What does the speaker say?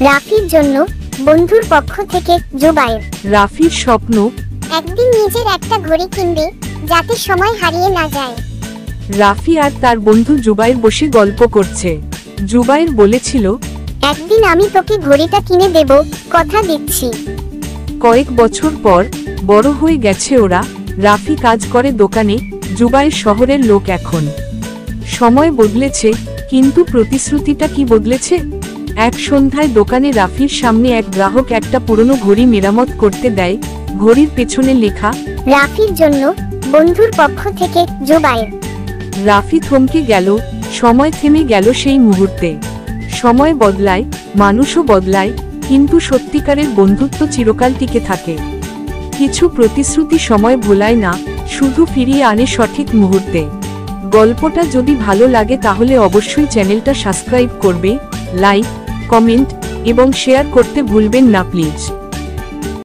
রাফির জন্য বন্ধুর পক্ষ থেকে জুবায়ের। রাফির স্বপ্ন একদিন নিজের একটা ঘড়ি কিনবে, যাতে সময় হারিয়ে না যায়। রাফি আর তার বন্ধু জুবায়ের বসে গল্প করছে। জুবায়ের বলেছিল, একদিন আমি তোকে ঘড়িটা কিনে দেব, কথা দিচ্ছি। কয়েক বছর পর বড় হয়ে গেছে ওরা। রাফি কাজ করে দোকানে, জুবায়ের শহরের লোক এখন। সময় বদলেছে, কিন্তু প্রতিশ্রুতিটা কি বদলেছে? এক সন্ধ্যায় দোকানে রাফির সামনে এক গ্রাহক একটা পুরনো ঘড়ি মেরামত করতে দেয়। ঘড়ির পেছনে লেখা, রাফির জন্য বন্ধুর পক্ষ থেকে জুবায়ের। রাফি থমকে গেল, সময় থেমে গেল সেই মুহূর্তে। সময় বদলায়, মানুষও বদলায়, কিন্তু সত্যিকারের বন্ধুত্ব চিরকাল টিকে থাকে। কিছু প্রতিশ্রুতি সময় ভোলায় না, শুধু ফিরিয়ে আনে সঠিক মুহূর্তে। গল্পটা যদি ভালো লাগে তাহলে অবশ্যই চ্যানেলটা সাবস্ক্রাইব করবে, লাইক, কমেন্ট এবং শেয়ার করতে ভুলবেন না প্লিজ।